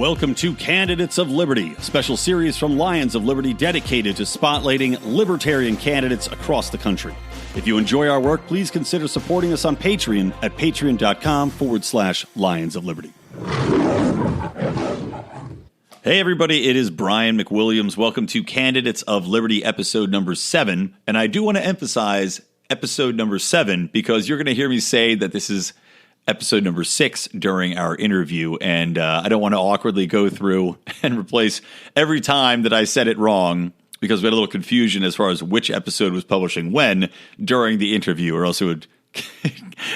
Welcome to Candidates of Liberty, a special series from Lions of Liberty dedicated to spotlighting libertarian candidates across the country. If you enjoy our work, please consider supporting us on Patreon at patreon.com/Lions of Liberty. Hey everybody, it is Brian McWilliams. Welcome to Candidates of Liberty episode number 7. And I do want to emphasize episode number 7 because you're going to hear me say that this is episode number 6 during our interview. And I don't want to awkwardly go through and replace every time that I said it wrong because we had a little confusion as far as which episode was publishing when during the interview, or else it would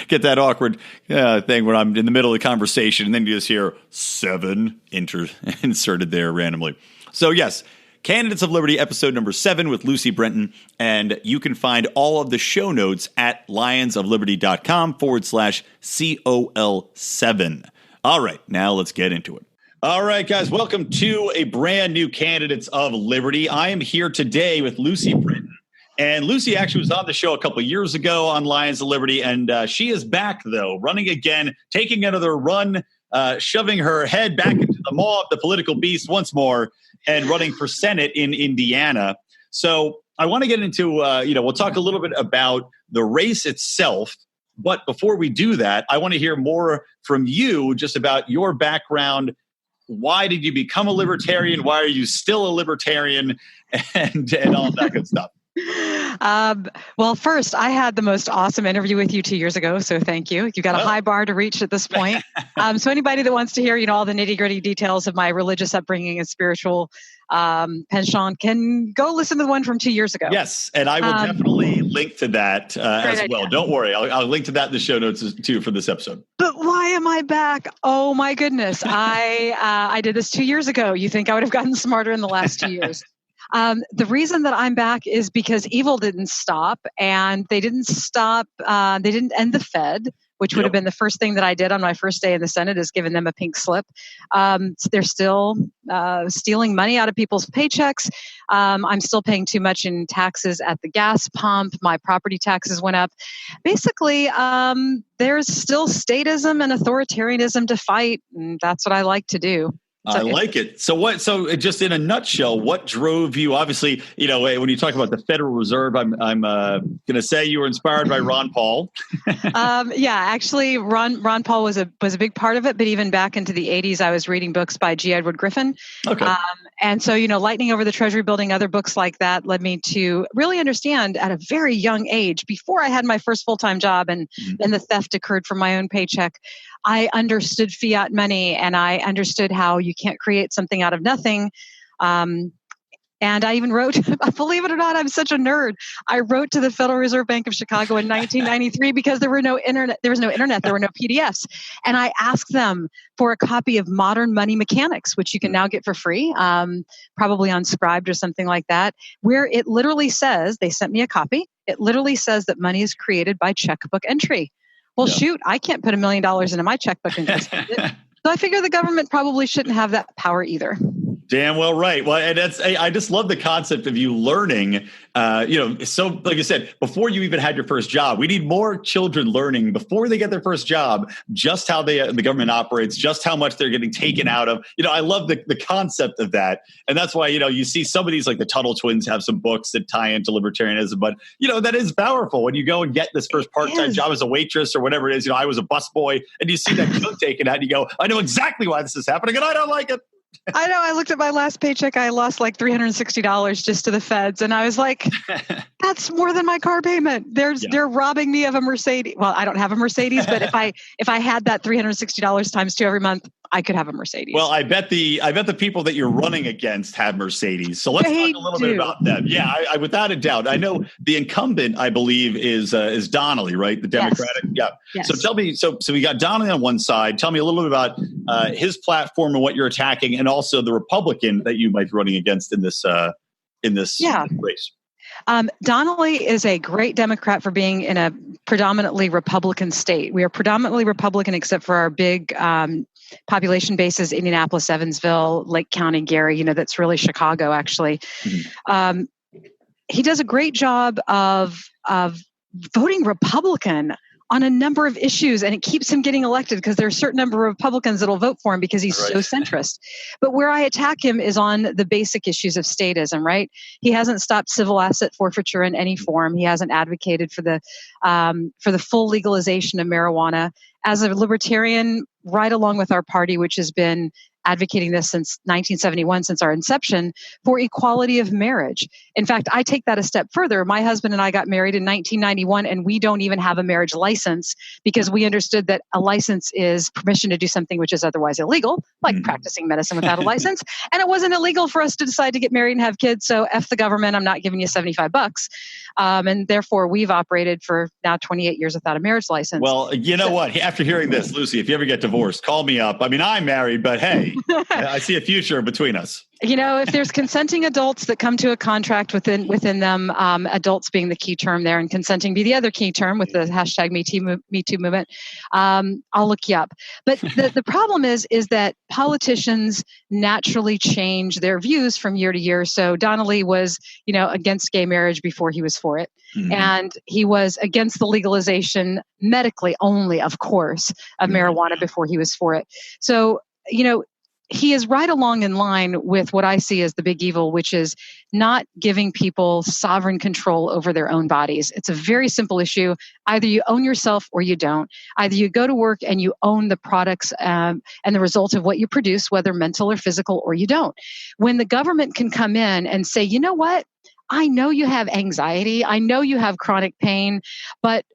get that awkward thing when I'm in the middle of the conversation and then you just hear 7 inserted there randomly. So yes, Candidates of Liberty episode number 7 with Lucy Brenton. And you can find all of the show notes at lionsofliberty.com/COL7. All right, now let's get into it. All right, guys, welcome to a brand new Candidates of Liberty. I am here today with Lucy Brenton. And Lucy actually was on the show a couple of years ago on Lions of Liberty, and she is back, though, running again, taking another run, shoving her head back into the maw of the political beast once more, and running for Senate in Indiana. So I want to get into, we'll talk a little bit about the race itself. But before we do that, I want to hear more from you just about your background. Why did you become a libertarian? Why are you still a libertarian? And all that good stuff. Well, first, I had the most awesome interview with you 2 years ago, so thank you. You've got a high bar to reach at this point. So anybody that wants to hear, all the nitty-gritty details of my religious upbringing and spiritual penchant can go listen to the one from 2 years ago. Yes, and I will definitely link to that as well. Idea. Don't worry. I'll link to that in the show notes too for this episode. But why am I back? Oh, my goodness. I did this 2 years ago. You think I would have gotten smarter in the last 2 years? The reason that I'm back is because evil didn't stop, and they didn't end the Fed, which would have been the first thing that I did on my first day in the Senate, is giving them a pink slip. So they're still stealing money out of people's paychecks. I'm still paying too much in taxes at the gas pump. My property taxes went up. Basically, there's still statism and authoritarianism to fight, and that's what I like to do. I like it. So just in a nutshell, what drove you? Obviously, when you talk about the Federal Reserve, I'm going to say you were inspired by Ron Paul. Actually, Ron Paul was a big part of it. But even back into the 80s, I was reading books by G. Edward Griffin. Okay. And so, Lightning Over the Treasury Building, other books like that led me to really understand at a very young age, before I had my first full-time job and then the theft occurred from my own paycheck, I understood fiat money, and I understood how you can't create something out of nothing. And I even wrote, believe it or not, I'm such a nerd. I wrote to the Federal Reserve Bank of Chicago in 1993 because there was no internet, there were no PDFs. And I asked them for a copy of Modern Money Mechanics, which you can now get for free, probably on Scribd or something like that, where it literally says, they sent me a copy, it literally says that money is created by checkbook entry. Well, shoot, I can't put $1 million into my checkbook and just spend it. So I figure the government probably shouldn't have that power either. Damn well right. Well, and I just love the concept of you learning, so like I said, before you even had your first job, we need more children learning before they get their first job, just how the government operates, just how much they're getting taken out of. I love the concept of that. And that's why, you see some of these, like the Tuttle twins have some books that tie into libertarianism, but that is powerful when you go and get this first part-time job as a waitress or whatever it is. I was a busboy, and you see that chunk taken out and you go, I know exactly why this is happening and I don't like it. I know. I looked at my last paycheck. I lost like $360 just to the feds. And I was like, that's more than my car payment. They're robbing me of a Mercedes. Well, I don't have a Mercedes, but if I had that $360 times 2 every month, I could have a Mercedes. Well, I bet the people that you're running against have Mercedes. So let's talk a little bit about them. Yeah, I without a doubt. I know the incumbent, I believe, is Donnelly, right? The Democratic. Yes. Yeah. Yes. So tell me. So we got Donnelly on one side. Tell me a little bit about his platform and what you're attacking, and also the Republican that you might be running against in this race. Donnelly is a great Democrat for being in a predominantly Republican state. We are predominantly Republican except for our big population bases, Indianapolis, Evansville, Lake County, Gary, that's really Chicago, actually. Mm-hmm. He does a great job of voting Republican on a number of issues, and it keeps him getting elected because there are a certain number of Republicans that'll vote for him because he's so centrist. But where I attack him is on the basic issues of statism, right? He hasn't stopped civil asset forfeiture in any form. He hasn't advocated for the full legalization of marijuana. As a libertarian, right along with our party, which has been advocating this since 1971, since our inception, for equality of marriage. In fact, I take that a step further. My husband and I got married in 1991, and we don't even have a marriage license because we understood that a license is permission to do something which is otherwise illegal, like practicing medicine without a license. And it wasn't illegal for us to decide to get married and have kids. So F the government, I'm not giving you $75. And therefore, we've operated for now 28 years without a marriage license. Well, you know what? After hearing this, Lucy, if you ever get divorced, call me up. I mean, I'm married, but hey, I see a future between us. You know, if there's consenting adults that come to a contract within them, adults being the key term there, and consenting be the other key term with the hashtag Me Too movement, I'll look you up. But the problem is that politicians naturally change their views from year to year. So Donnelly was, against gay marriage before he was for it. Mm-hmm. And he was against the legalization medically only, of course, of marijuana before he was for it. So, he is right along in line with what I see as the big evil, which is not giving people sovereign control over their own bodies. It's a very simple issue. Either you own yourself or you don't. Either you go to work and you own the products and the result of what you produce, whether mental or physical, or you don't. When the government can come in and say, you know what? I know you have anxiety. I know you have chronic pain, but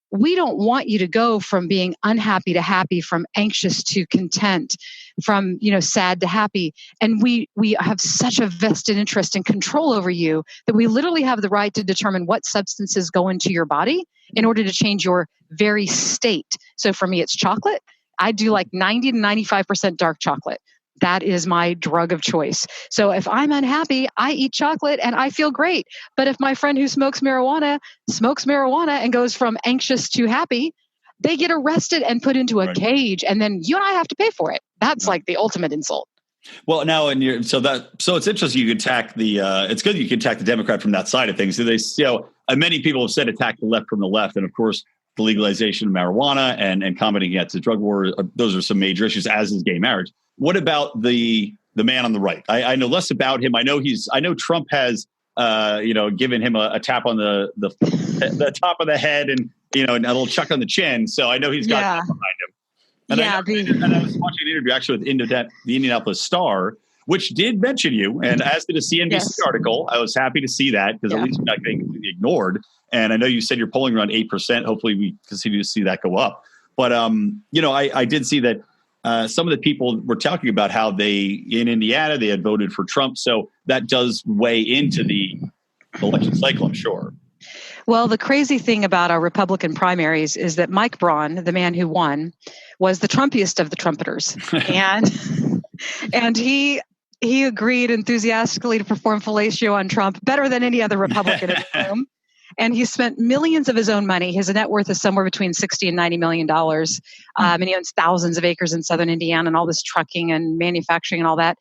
we don't want you to go from being unhappy to happy, from anxious to content, from sad to happy. And we have such a vested interest and control over you that we literally have the right to determine what substances go into your body in order to change your very state. So for me, it's chocolate. I do like 90 to 95% dark chocolate. That is my drug of choice. So if I'm unhappy, I eat chocolate and I feel great. But if my friend who smokes marijuana and goes from anxious to happy, they get arrested and put into a cage, and then you and I have to pay for it. That's like the ultimate insult. Well, now, so it's interesting. You can attack it's good you can attack the Democrat from that side of things. So many people have said attack the left from the left, and of course, the legalization of marijuana and combating against the drug war. Those are some major issues, as is gay marriage. What about the man on the right? I know less about him. I know Trump has given him a tap on the top of the head and a little chuck on the chin. So I know he's got that behind him. And I was watching an interview actually with the Indianapolis Star, which did mention you, and as did a CNBC article. I was happy to see that because at least you're not getting completely ignored. And I know you said you're polling around 8%. Hopefully we continue to see that go up. But I did see that some of the people were talking about how in Indiana, they had voted for Trump. So that does weigh into the election cycle, I'm sure. Well, the crazy thing about our Republican primaries is that Mike Braun, the man who won, was the Trumpiest of the trumpeters. and he agreed enthusiastically to perform fellatio on Trump better than any other Republican in the room. And he spent millions of his own money. His net worth is somewhere between $60 and $90 million. And he owns thousands of acres in southern Indiana and all this trucking and manufacturing and all that.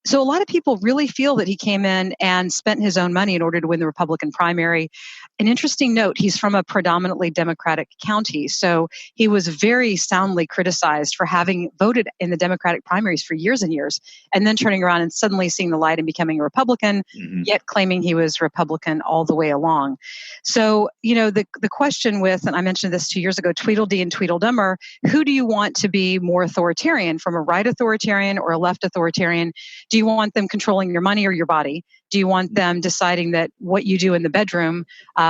So a lot of people really feel that he came in and spent his own money in order to win the Republican primary. An interesting note, he's from a predominantly Democratic county. So he was very soundly criticized for having voted in the Democratic primaries for years and years, and then turning around and suddenly seeing the light and becoming a Republican, yet claiming he was Republican all the way along. So, the question with, and I mentioned this 2 years ago, Tweedledee and Tweedledummer, who do you want to be more authoritarian, from a right authoritarian or a left authoritarian? Do you want them controlling your money or your body? Do you want them deciding that what you do in the bedroom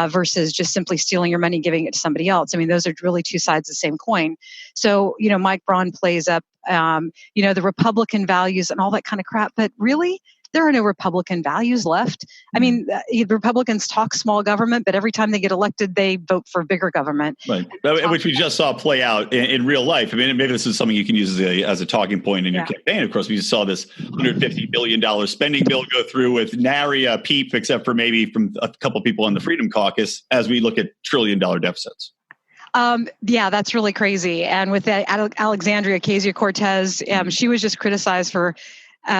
versus just simply stealing your money, giving it to somebody else? I mean, those are really two sides of the same coin. So, Mike Braun plays up, the Republican values and all that kind of crap. But really, there are no Republican values left. I mean, the Republicans talk small government, but every time they get elected, they vote for bigger government. Right, which we just saw play out in real life. I mean, maybe this is something you can use as a talking point in your campaign. Of course, we just saw this $150 billion spending bill go through with nary a peep, except for maybe from a couple of people on the Freedom Caucus, as we look at trillion-dollar deficits. That's really crazy. And with that, Alexandria Ocasio-Cortez, she was just criticized for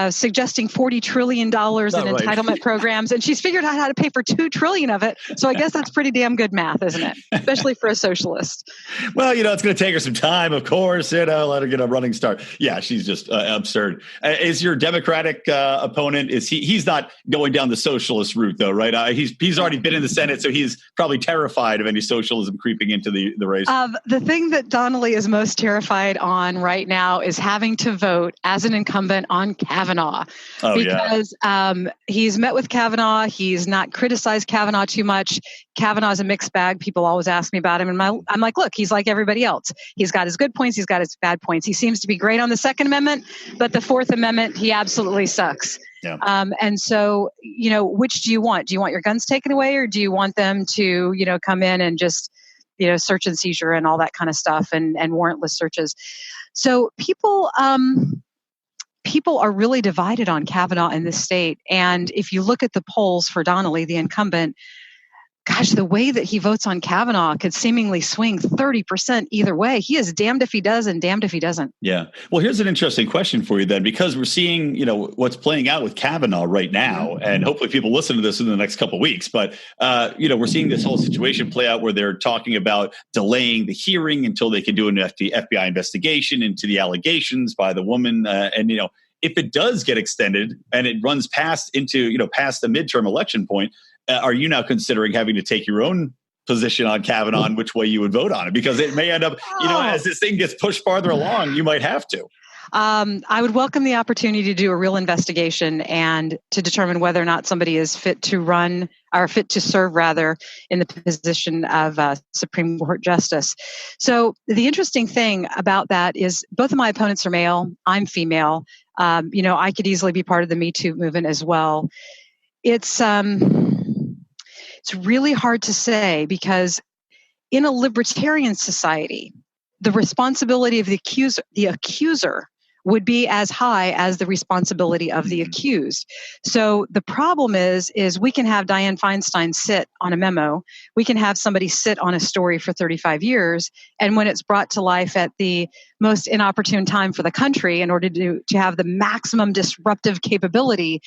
suggesting $40 trillion in entitlement programs, and she's figured out how to pay for $2 trillion of it. So I guess that's pretty damn good math, isn't it? Especially for a socialist. Well, it's going to take her some time, of course. Let her get a running start. Yeah, she's just absurd. Is your Democratic opponent? He's not going down the socialist route, though, right? He's already been in the Senate, so he's probably terrified of any socialism creeping into the race. The thing that Donnelly is most terrified on right now is having to vote as an incumbent on Kavanaugh, because he's met with Kavanaugh. He's not criticized Kavanaugh too much. Kavanaugh's a mixed bag. People always ask me about him. And I'm like, look, he's like everybody else. He's got his good points. He's got his bad points. He seems to be great on the Second Amendment, but the Fourth Amendment, he absolutely sucks. Yeah. And so, which do you want? Do you want your guns taken away, or do you want them to, come in and just, search and seizure and all that kind of stuff and warrantless searches? So people are really divided on Kavanaugh in this state. And if you look at the polls for Donnelly, the incumbent, gosh, the way that he votes on Kavanaugh could seemingly swing 30% either way. He is damned if he does and damned if he doesn't. Yeah. Well, here's an interesting question for you then, because we're seeing, what's playing out with Kavanaugh right now, and hopefully people listen to this in the next couple of weeks. But, we're seeing this whole situation play out where they're talking about delaying the hearing until they can do an FBI investigation into the allegations by the woman. If it does get extended and it runs past the midterm election point, are you now considering having to take your own position on Kavanaugh and which way you would vote on it? Because it may end up, as this thing gets pushed farther along, you might have to. I would welcome the opportunity to do a real investigation and to determine whether or not somebody is fit to run or fit to serve, rather, in the position of Supreme Court Justice. So the interesting thing about that is both of my opponents are male. I'm female. I could easily be part of the Me Too movement as well. It's really hard to say, because in a libertarian society, the responsibility of the accuser would be as high as the responsibility of the accused. So the problem is we can have Dianne Feinstein sit on a memo. We can have somebody sit on a story for 35 years. And when it's brought to life at the most inopportune time for the country in order to have the maximum disruptive capability,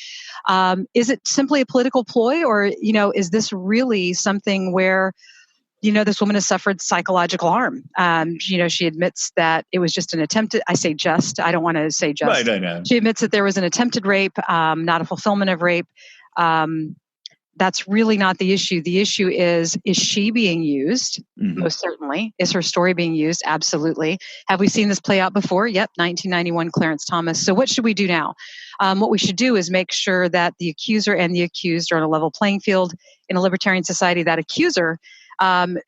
is it simply a political ploy, or, is this really something where this woman has suffered psychological harm? She admits that it was just an attempted, I don't want to say just. Right. She admits that there was an attempted rape, not a fulfillment of rape. That's really not the issue. The issue is she being used? Mm-hmm. Most certainly. Is her story being used? Absolutely. Have we seen this play out before? Yep. 1991, Clarence Thomas. So what should we do now? What we should do is make sure that the accuser and the accused are on a level playing field. In a libertarian society, that accuser,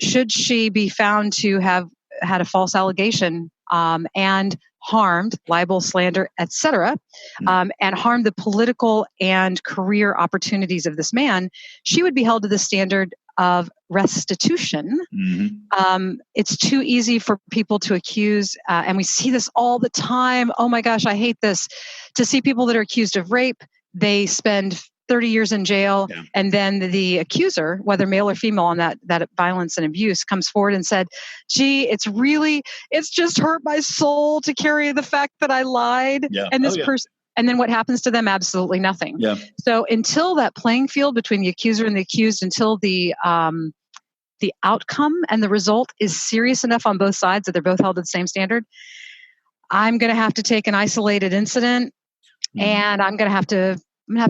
should she be found to have had a false allegation and harmed, libel, slander, etc., and harmed the political and career opportunities of this man, she would be held to the standard of restitution. Mm-hmm. It's too easy for people to accuse, and we see this all the time. Oh my gosh, I hate this. To see people that are accused of rape, they spend 30 years in jail, and then the accuser, whether male or female on that violence and abuse, comes forward and said, gee, it's just hurt my soul to carry the fact that I lied. Yeah. And this person, and then what happens to them? Absolutely nothing. Yeah. So until that playing field between the accuser and the accused, until the outcome and the result is serious enough on both sides that they're both held to the same standard, I'm going to have to take an isolated incident, and I'm going to have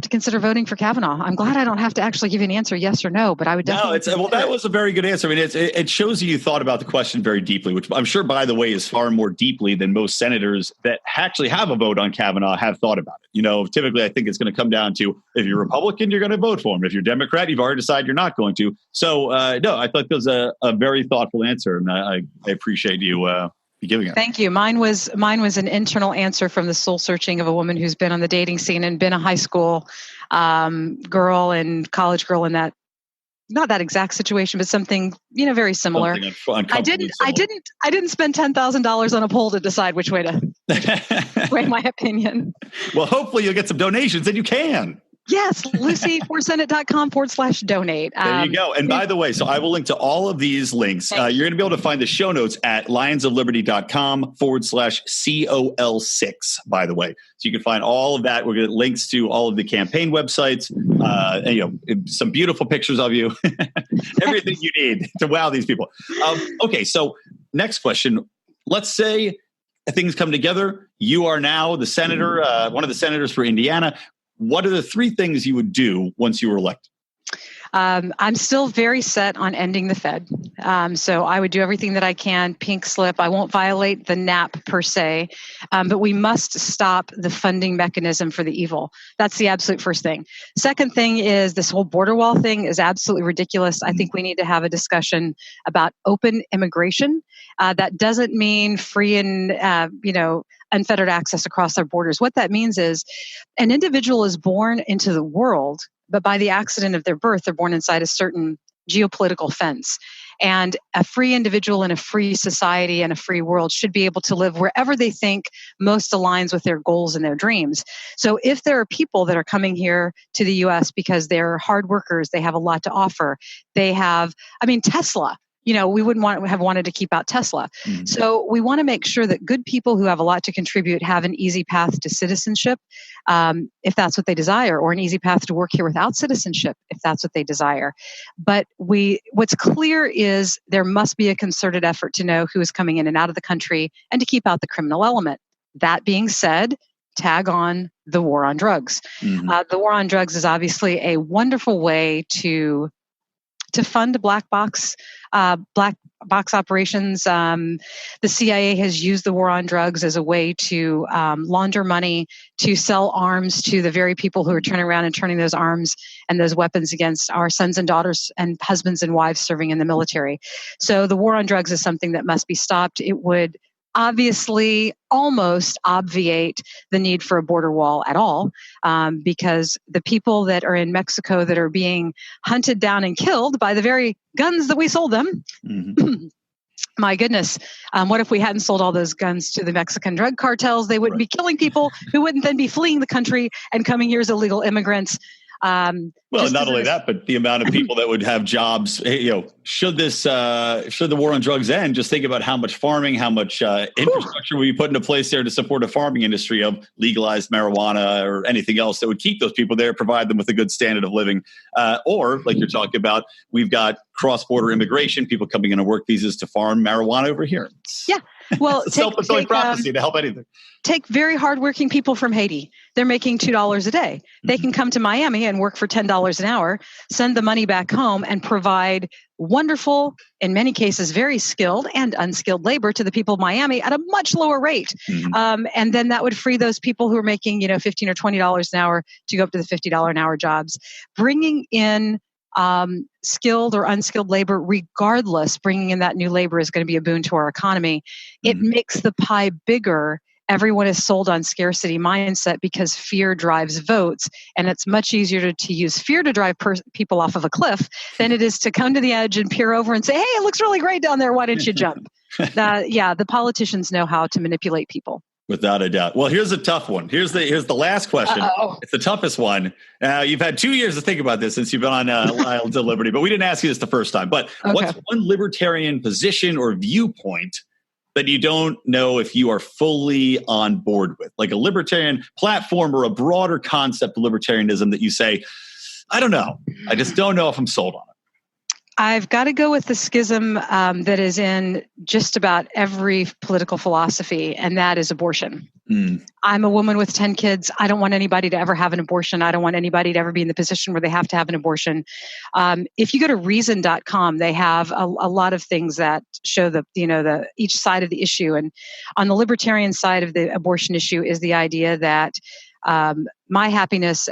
to consider voting for Kavanaugh. I'm glad I don't have to actually give you an answer, yes or no, but I would definitely. No, that was a very good answer. I mean, it shows you thought about the question very deeply, which I'm sure, by the way, is far more deeply than most senators that actually have a vote on Kavanaugh have thought about it. Typically, I think it's going to come down to, if you're Republican, you're going to vote for him. If you're Democrat, you've already decided you're not going to. So, no, I thought that was a very thoughtful answer, and I appreciate you giving it. Thank you. Mine was an internal answer from the soul searching of a woman who's been on the dating scene and been a high school girl and college girl in that, not that exact situation, but something very similar. I didn't spend $10,000 on a poll to decide which way to weigh my opinion. Well, hopefully you'll get some donations, and you can. Yes, lucyforsenate.com/donate. There you go. And by the way, so I will link to all of these links. You're going to be able to find the show notes at lionsofliberty.com/COL6, by the way. So you can find all of that. We're going to links to all of the campaign websites, and, some beautiful pictures of you, everything you need to wow these people. Okay, so next question. Let's say things come together. You are now the senator, one of the senators for Indiana. What are the three things you would do once you were elected? I'm still very set on ending the Fed. So I would do everything that I can, pink slip. I won't violate the NAP per se, but we must stop the funding mechanism for the evil. That's the absolute first thing. Second thing is this whole border wall thing is absolutely ridiculous. I think we need to have a discussion about open immigration. That doesn't mean free and, unfettered access across our borders. What that means is an individual is born into the world, but by the accident of their birth, they're born inside a certain geopolitical fence. And a free individual in a free society and a free world should be able to live wherever they think most aligns with their goals and their dreams. So if there are people that are coming here to the U.S. because they're hard workers, they have a lot to offer, Tesla, we wouldn't have wanted to keep out Tesla. Mm-hmm. So we want to make sure that good people who have a lot to contribute have an easy path to citizenship, if that's what they desire, or an easy path to work here without citizenship, if that's what they desire. But what's clear is there must be a concerted effort to know who is coming in and out of the country and to keep out the criminal element. That being said, tag on the war on drugs. Mm-hmm. The war on drugs is obviously a wonderful way to fund black box operations. The CIA has used the war on drugs as a way to launder money, to sell arms to the very people who are turning around and turning those arms and those weapons against our sons and daughters and husbands and wives serving in the military. So the war on drugs is something that must be stopped. It would obviously almost obviate the need for a border wall at all, because the people that are in Mexico that are being hunted down and killed by the very guns that we sold them. Mm-hmm. My goodness, what if we hadn't sold all those guns to the Mexican drug cartels? They wouldn't be killing people who wouldn't then be fleeing the country and coming here as illegal immigrants. Not only that, but the amount of people that would have jobs, should the war on drugs end, just think about how much farming, how much infrastructure would be put into place there to support a farming industry of legalized marijuana or anything else that would keep those people there, provide them with a good standard of living. Or like you're talking about, we've got cross-border immigration, people coming in on work visas to farm marijuana over here. Yeah. Well, it's a self-fulfilling prophecy to help anything. Take very hardworking people from Haiti. They're making $2 a day. They can come to Miami and work for $10 an hour, send the money back home, and provide wonderful, in many cases, very skilled and unskilled labor to the people of Miami at a much lower rate. Mm-hmm. And then that would free those people who are making, $15 or $20 an hour to go up to the $50 an hour jobs. Bringing in skilled or unskilled labor, regardless, bringing in that new labor is going to be a boon to our economy. It makes the pie bigger. Everyone is sold on scarcity mindset because fear drives votes. And it's much easier to use fear to drive people off of a cliff than it is to come to the edge and peer over and say, hey, it looks really great down there. Why didn't you jump? The politicians know how to manipulate people. Without a doubt. Well, here's a tough one. Here's the last question. Uh-oh. It's the toughest one. You've had 2 years to think about this since you've been on Lions of Liberty, but we didn't ask you this the first time. But What's one libertarian position or viewpoint that you don't know if you are fully on board with? Like a libertarian platform or a broader concept of libertarianism that you say, I don't know. I just don't know if I'm sold on it. I've got to go with the schism that is in just about every political philosophy, and that is abortion. I'm a woman with 10 kids. I don't want anybody to ever have an abortion. I don't want anybody to ever be in the position where they have to have an abortion. If you go to reason.com, they have a lot of things that show the each side of the issue. And on the libertarian side of the abortion issue is the idea that my happiness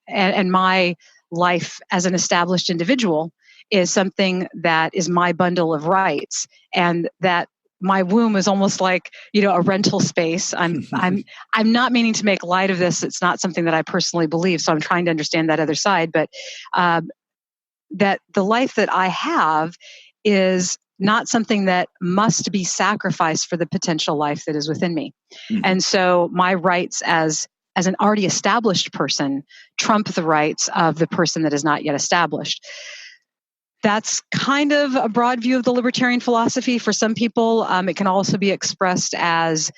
and my life as an established individual is something that is my bundle of rights, and that my womb is almost like, a rental space. I'm not meaning to make light of this. It's not something that I personally believe. So I'm trying to understand that other side, but that the life that I have is not something that must be sacrificed for the potential life that is within me. Mm-hmm. And so my rights as as an already established person, trump the rights of the person that is not yet established. That's kind of a broad view of the libertarian philosophy. For some people, it can also be expressed as,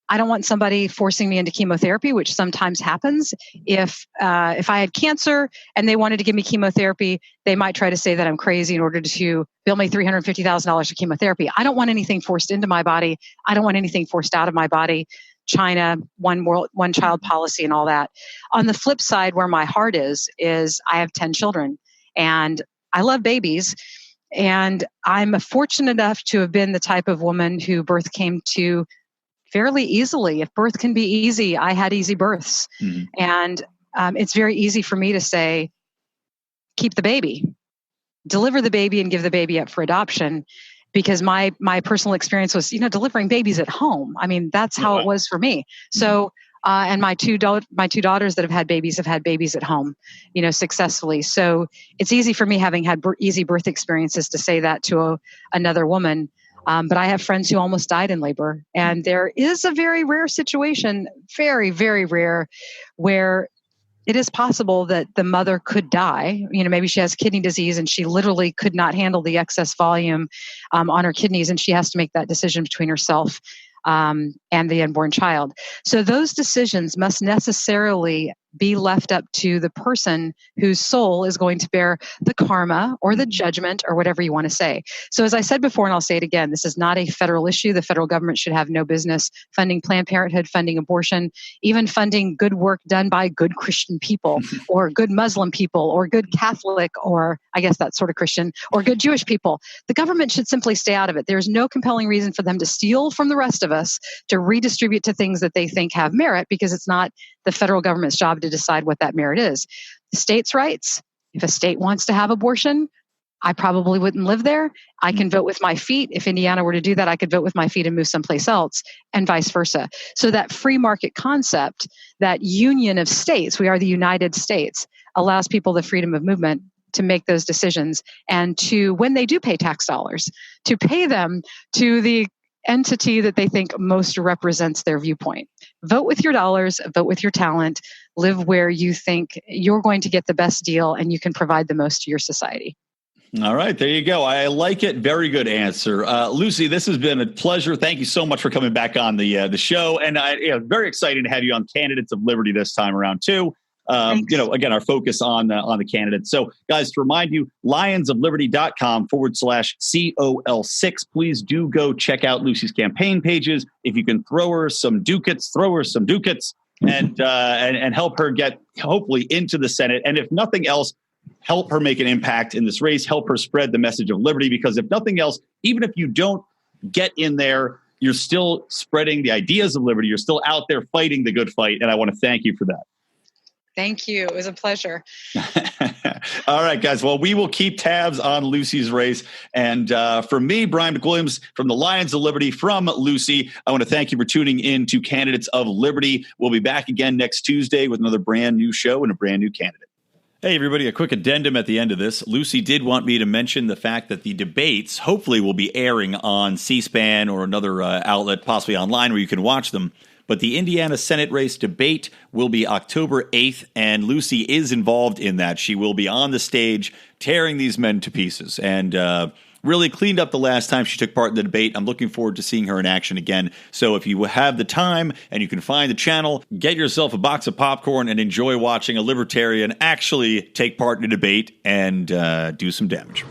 I don't want somebody forcing me into chemotherapy, which sometimes happens. If I had cancer and they wanted to give me chemotherapy, they might try to say that I'm crazy in order to bill me $350,000 for chemotherapy. I don't want anything forced into my body. I don't want anything forced out of my body. China, one world, one child policy and all that. On the flip side, where my heart is I have 10 children and I love babies. And I'm fortunate enough to have been the type of woman who birth came to fairly easily. If birth can be easy, I had easy births. Mm-hmm. And it's very easy for me to say, keep the baby, deliver the baby and give the baby up for adoption. Because my personal experience was, delivering babies at home. I mean, that's how it was for me. So, and my two daughters that have had babies at home, successfully. So it's easy for me, having had easy birth experiences, to say that to another woman. But I have friends who almost died in labor. And there is a very rare situation, very, very rare, where it is possible that the mother could die. Maybe she has kidney disease and she literally could not handle the excess volume on her kidneys, and she has to make that decision between herself and the unborn child. So those decisions must necessarily be left up to the person whose soul is going to bear the karma or the judgment or whatever you want to say. So as I said before, and I'll say it again, this is not a federal issue. The federal government should have no business funding Planned Parenthood, funding abortion, even funding good work done by good Christian people or good Muslim people or good Catholic, or I guess that's sort of Christian, or good Jewish people. The government should simply stay out of it. There's no compelling reason for them to steal from the rest of us to redistribute to things that they think have merit, because it's not the federal government's job to decide what that merit is. The states' rights. If a state wants to have abortion, I probably wouldn't live there. I can vote with my feet. If Indiana were to do that, I could vote with my feet and move someplace else, and vice versa. So that free market concept, that union of states, we are the United States, allows people the freedom of movement to make those decisions, and to, when they do pay tax dollars, to pay them to the entity that they think most represents their viewpoint. Vote with your dollars, vote with your talent, live where you think you're going to get the best deal and you can provide the most to your society. All right, there you go. I like it. Very good answer. Lucy, this has been a pleasure. Thank you so much for coming back on the show. And very excited to have you on Candidates of Liberty this time around too. Again, our focus on the candidates. So guys, to remind you, lionsofliberty.com/COL6. Please do go check out Lucy's campaign pages. If you can throw her some ducats, and help her get hopefully into the Senate. And if nothing else, help her make an impact in this race, help her spread the message of liberty, because if nothing else, even if you don't get in there, you're still spreading the ideas of liberty. You're still out there fighting the good fight. And I want to thank you for that. Thank you. It was a pleasure. All right, guys. Well, we will keep tabs on Lucy's race. And for me, Brian McWilliams from the Lions of Liberty, from Lucy, I want to thank you for tuning in to Candidates of Liberty. We'll be back again next Tuesday with another brand new show and a brand new candidate. Hey, everybody, a quick addendum at the end of this. Lucy did want me to mention the fact that the debates hopefully will be airing on C-SPAN or another outlet, possibly online, where you can watch them. But the Indiana Senate race debate will be October 8th, and Lucy is involved in that. She will be on the stage tearing these men to pieces, and really cleaned up the last time she took part in the debate. I'm looking forward to seeing her in action again. So if you have the time and you can find the channel, get yourself a box of popcorn and enjoy watching a libertarian actually take part in a debate and do some damage.